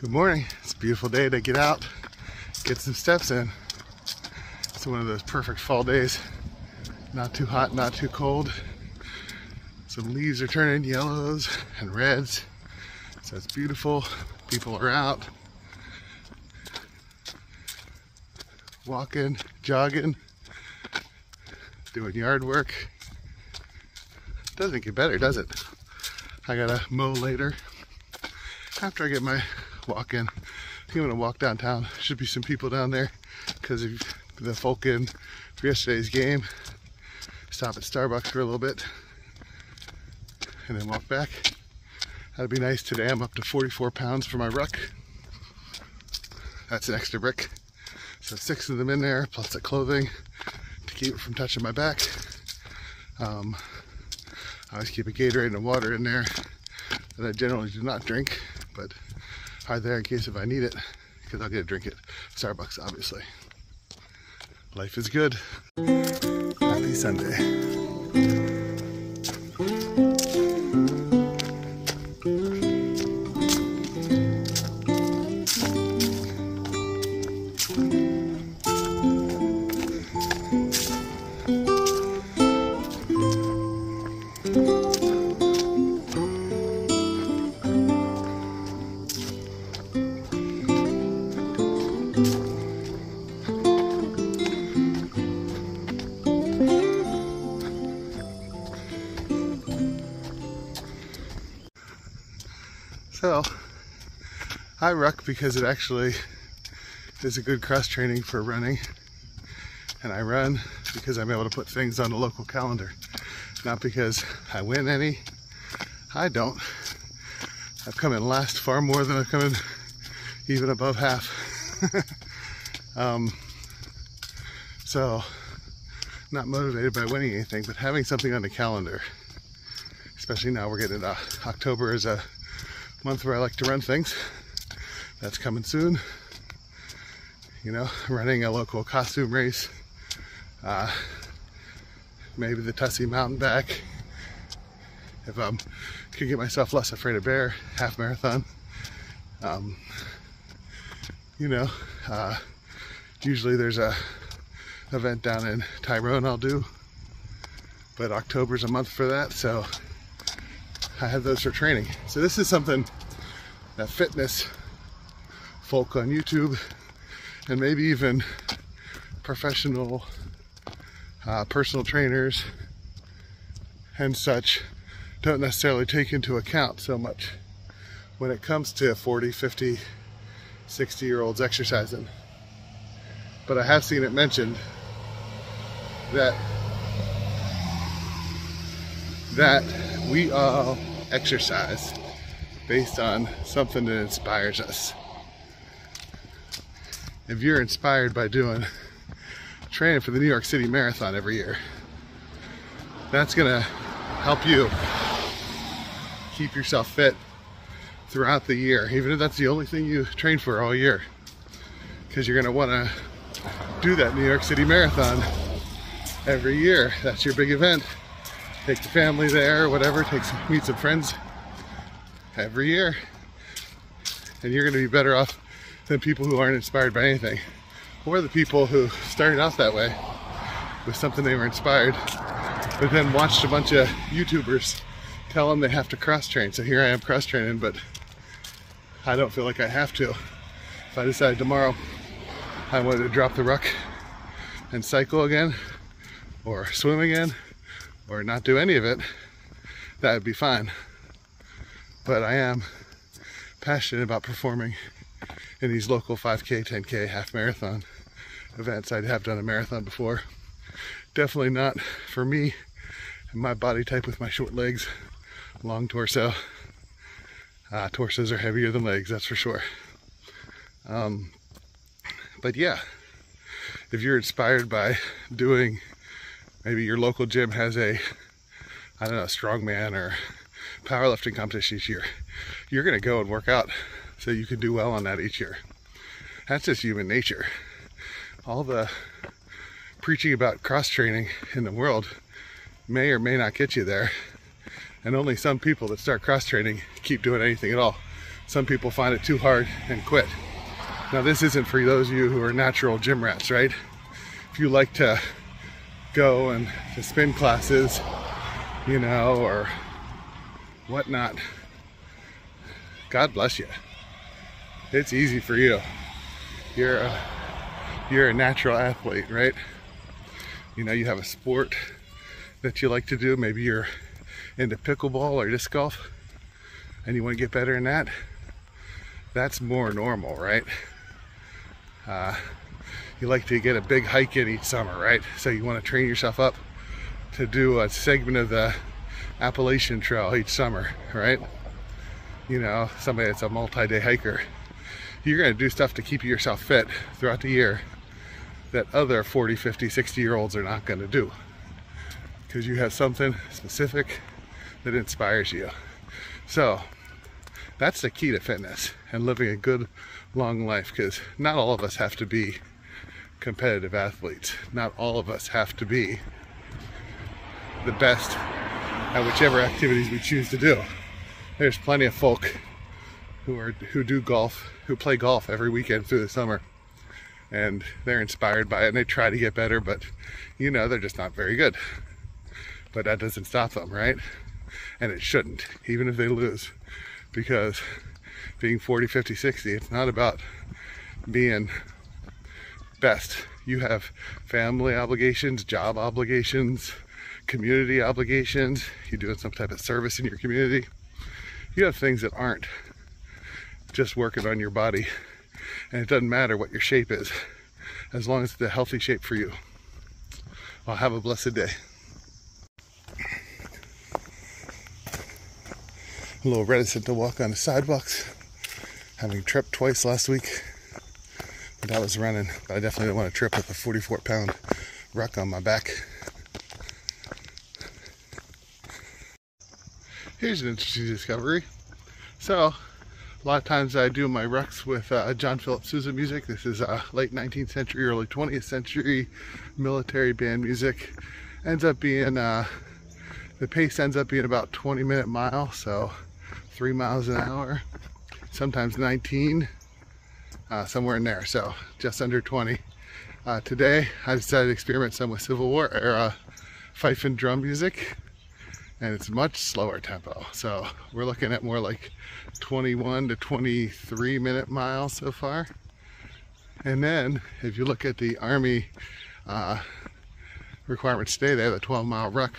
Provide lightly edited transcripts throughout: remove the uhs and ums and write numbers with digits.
Good morning. It's a beautiful day to get out, get some steps in. It's one of those perfect fall days. Not too hot, not too cold. Some leaves are turning yellows and reds. So it's beautiful. People are out. Walking, jogging, doing yard work. Doesn't get better, does it? I gotta mow later. After I get my walk in, I think I'm gonna walk downtown. Should be some people down there because of the folk in for yesterday's game. Stop at Starbucks for a little bit and then walk back. That'd be nice. Today I'm up to 44 pounds for my ruck. That's an extra brick. So 6 of them in there, plus the clothing to keep it from touching my back. I always keep a Gatorade and water in there that I generally do not drink, but are there in case if I need it, because I'll get a drink at Starbucks, obviously. Life is good. Happy Sunday. So, I ruck because it actually is a good cross training for running, and I run because I'm able to put things on the local calendar, not because I win any. I don't. I've come in last far more than I've come in even above half. So, not motivated by winning anything, but having something on the calendar, especially now we're getting into October is a month where I like to run things. That's coming soon. You know, running a local costume race, maybe the Tussey Mountain Back. If I could get myself less afraid of bear, half marathon. You know, usually there's a event down in Tyrone I'll do, but October's a month for that, so I have those for training. So this is something that fitness folk on YouTube and maybe even professional personal trainers and such don't necessarily take into account so much when it comes to 40, 50, 60-year-olds exercising. But I have seen it mentioned that we all exercise based on something that inspires us. If you're inspired by doing training for the New York City Marathon every year, that's gonna help you keep yourself fit throughout the year, even if that's the only thing you train for all year, because you're gonna wanna do that New York City Marathon every year. That's your big event. Take the family there, or whatever, meet some friends every year. And you're gonna be better off than people who aren't inspired by anything. Or the people who started out that way with something they were inspired, but then watched a bunch of YouTubers tell them they have to cross train. So here I am cross training, but I don't feel like I have to. If I decided tomorrow I wanted to drop the ruck and cycle again, or swim again, or not do any of it, that would be fine. But I am passionate about performing in these local 5K, 10K, half marathon events. I have done a marathon before. Definitely not for me and my body type with my short legs, long torso. Torsos are heavier than legs, that's for sure. But yeah, if you're inspired by doing, maybe your local gym has a, I don't know, strongman or powerlifting competition each year, you're gonna go and work out so you can do well on that each year. That's just human nature. All the preaching about cross training in the world may or may not get you there, and only some people that start cross training keep doing anything at all. Some people find it too hard and quit. Now this isn't for those of you who are natural gym rats, right? If you like to go and to spin classes, you know, or whatnot, God bless you. It's easy for you. You're a natural athlete, right? You know, you have a sport that you like to do. Maybe you're into pickleball or disc golf and you want to get better in that. That's more normal, right? You like to get a big hike in each summer, right? So you want to train yourself up to do a segment of the Appalachian Trail each summer, right? You know, somebody that's a multi-day hiker. You're going to do stuff to keep yourself fit throughout the year that other 40, 50, 60-year-olds are not going to do, because you have something specific that inspires you. So that's the key to fitness and living a good long life, because not all of us have to be competitive athletes. Not all of us have to be the best at whichever activities we choose to do. There's plenty of folk who do golf, who play golf every weekend through the summer, and they're inspired by it and they try to get better, but you know, they're just not very good. But that doesn't stop them, right? And it shouldn't, even if they lose, because being 40, 50, 60, it's not about being best. You have family obligations, job obligations, community obligations. You're doing some type of service in your community. You have things that aren't just working on your body, and it doesn't matter what your shape is, as long as it's a healthy shape for you. Well, have a blessed day. A little reticent to walk on the sidewalks, having tripped twice last week, but I was running. But I definitely didn't want to trip with a 44-pound ruck on my back. Here's an interesting discovery. So, a lot of times I do my rucks with John Philip Sousa music. This is late 19th century, early 20th century military band music. Ends up being, the pace ends up being about 20-minute mile, so 3 miles an hour. Sometimes 19, somewhere in there, so just under 20. Today I decided to experiment some with Civil War era fife and drum music, and it's much slower tempo. So we're looking at more like 21 to 23 minute miles so far. And then if you look at the Army requirements today, they have a 12-mile ruck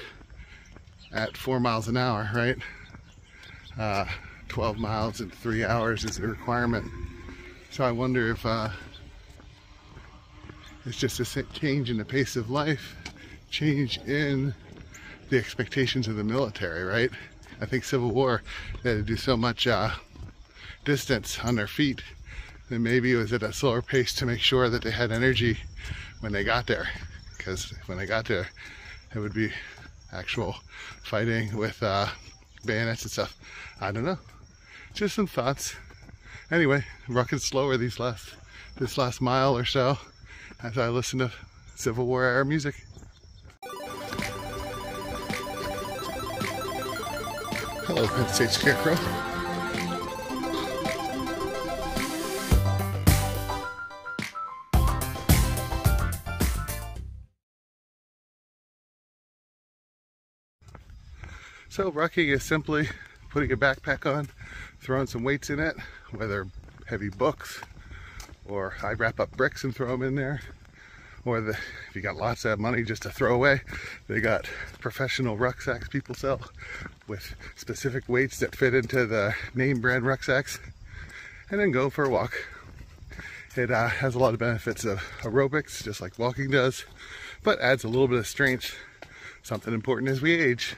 at 4 miles an hour, right? 12 miles in 3 hours is the requirement. So I wonder if it's just a change in the pace of life, change in the expectations of the military, right? I think Civil War, they had to do so much distance on their feet that maybe it was at a slower pace to make sure that they had energy when they got there. Because when they got there, it would be actual fighting with bayonets and stuff. I don't know. Just some thoughts. Anyway, rucking slower this last mile or so as I listen to Civil War era music. Hello, Penn State Scarecrow. So rucking is simply putting a backpack on, throwing some weights in it, whether heavy books, or I wrap up bricks and throw them in there, or if you got lots of money just to throw away, they got professional rucksacks people sell with specific weights that fit into the name brand rucksacks, and then go for a walk. It has a lot of benefits of aerobics, just like walking does, but adds a little bit of strength, something important as we age.